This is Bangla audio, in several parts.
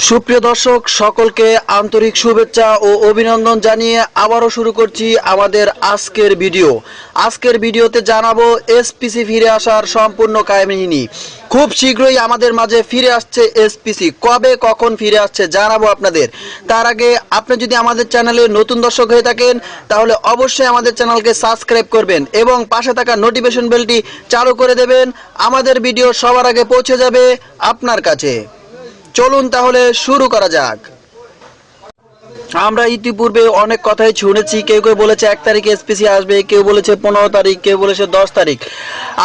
সুপ্রিয় দর্শক সকলকে আন্তরিক শুভেচ্ছা ও অভিনন্দন জানিয়ে আবারও শুরু করছি আমাদের আজকের ভিডিওতে জানাবো এসপিসি ফিরে আসার সম্পূর্ণ কাহিনী। খুব শীঘ্রই আমাদের মাঝে ফিরে আসছে এসপিসি। কবে কখন ফিরে আসছে জানাবো আপনাদের। তার আগে আপনি যদি আমাদের চ্যানেলে নতুন দর্শক হয়ে থাকেন তাহলে অবশ্যই আমাদের চ্যানেলকে সাবস্ক্রাইব করবেন এবং পাশে থাকা নোটিফিকেশন বেলটি চালু করে দেবেন। আমাদের ভিডিও সবার আগে পৌঁছে যাবে আপনার কাছে। চলুন তাহলে শুরু করা যাক। আমরা ইতিপূর্বে অনেক কথাই শুনেছি। কেউ কেউ বলেছে 1 তারিখে এসপিসি আসবে, কেউ বলেছে 15 তারিখ, কেউ বলেছে 10 তারিখ।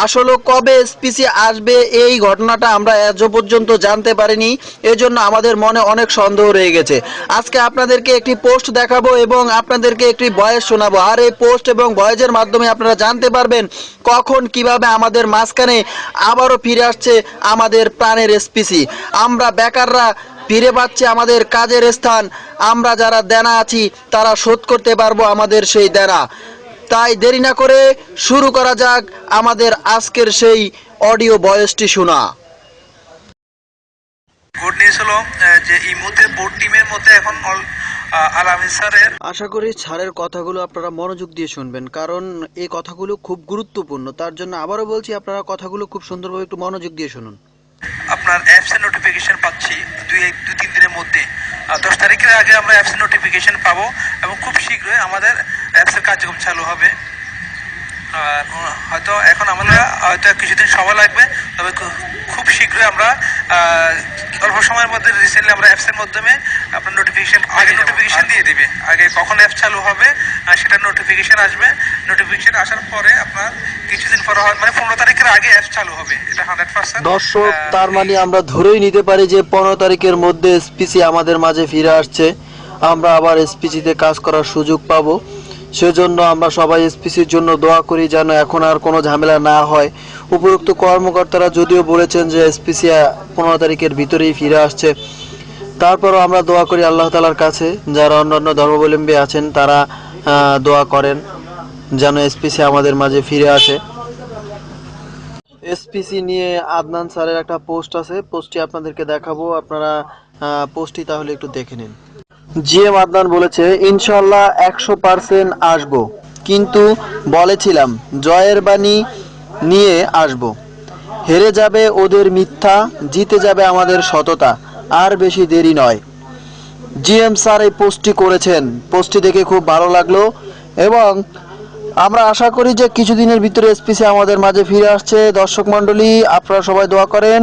আসলে কবে এসপিসি আসবে এই ঘটনাটা আমরা আজ পর্যন্ত জানতে পারিনি। এজন্য আমাদের মনে অনেক সন্দেহ রয়ে গেছে। আজকে আপনাদেরকে একটি পোস্ট দেখাবো এবং আপনাদেরকে একটি ভয়েস শোনাবো। আর এই পোস্ট এবং ভয়েসের মাধ্যমে আপনারা জানতে পারবেন কখন কিভাবে আমাদের মাঝখানে আবারও ফিরে আসছে আমাদের প্রাণের এসপিসি। আমরা বেকাররা ফিরে পাচ্ছি আমাদের কাজের স্থান। আমরা যারা দেনা আছি তারা শোধ করতে পারবো আমাদের সেই দেনা। তাই দেরি না করে শুরু করা যাক আমাদের আজকের সেই অডিও ভয়েসটি শোনা। গুড নিউজ হলো যে এই মুহূর্তে বোর্ড টিমের মধ্যে এখন আলামিন স্যারের, আশা করি স্যারের কথাগুলো আপনারা মনোযোগ দিয়ে শুনবেন, কারণ এই কথাগুলো খুব গুরুত্বপূর্ণ। তার জন্য আবারও বলছি, আপনারা কথাগুলো খুব সুন্দরভাবে একটু মনোযোগ দিয়ে শুনুন। আপনার অ্যাপসের নোটিফিকেশন পাচ্ছি 2-3 দিনের মধ্যে। 10 তারিখের আগে আমরা অ্যাপসের নোটিফিকেশন পাবো এবং খুব শীঘ্রই আমাদের অ্যাপসের কার্যক্রম চালু হবে। আর হয়তো এখন আমরা হয়তো কিছুদিন সময় লাগবে, তবে খুব শীঘ্রই আমরা অল্প সময়ের মধ্যে রিসেন্টলি আমরা অ্যাপসের মাধ্যমে আপনার নোটিফিকেশন দিয়ে দিবে। আগে কখন অ্যাপ চালু হবে সেটা নোটিফিকেশন আসবে। নোটিফিকেশন আসার পরে আপনার কিছুদিন পরে মানে 15 তারিখের আগে অ্যাপ চালু হবে, এটা 100%। দর্শক, তার মানে আমরা ধরেই নিতে পারি যে 15 তারিখের মধ্যে এসপিসি আমাদের মাঝে ফিরে আসছে। আমরা আবার এসপিসিতে কাজ করার সুযোগ পাবো। সেজন্য আমরা সবাই এসপিসির জন্য দোয়া করি যেন এখন আর কোনো ঝামেলা না হয়। উপরোক্ত কর্মকর্তারা যদিও বলেছেন যে এসপিসি 15 তারিখের ভিতরেই ফিরে আসছে, তারপরও আমরা দোয়া করি আল্লাহ তাআলার কাছে। যারা অন্যান্য ধর্মাবলম্বী আছেন তারা দোয়া করেন যেন এসপিসি আমাদের মাঝে ফিরে আসে। এসপিসি নিয়ে আদনান স্যারের একটা পোস্ট আছে, পোস্টটি আপনাদেরকে দেখাবো। আপনারা পোস্টটি তাহলে একটু দেখে নিন। জিএম আদনান বলেছে, ইনশাল্লাহ 100% আসবো, কিন্তু বলেছিলাম জয়ের বাণী নিয়ে আসবো। হেরে যাবে ওদের মিথ্যা, জিতে যাবে আমাদের সততা, আর বেশি দেরি নয়। জিএম স্যার এই পোস্টটি করেছেন। পোস্টটি দেখে খুব ভালো লাগলো এবং আমরা আশা করি যে কিছুদিনের ভিতরে এসপিসি আমাদের মাঝে ফিরে আসছে। দর্শক মণ্ডলী, আপনারা সবাই দোয়া করেন।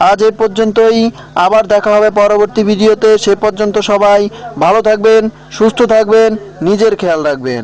আজ এই পর্যন্তই, আবার দেখা হবে পরবর্তী ভিডিওতে। সে পর্যন্ত সবাই ভালো থাকবেন, সুস্থ থাকবেন, নিজের খেয়াল রাখবেন।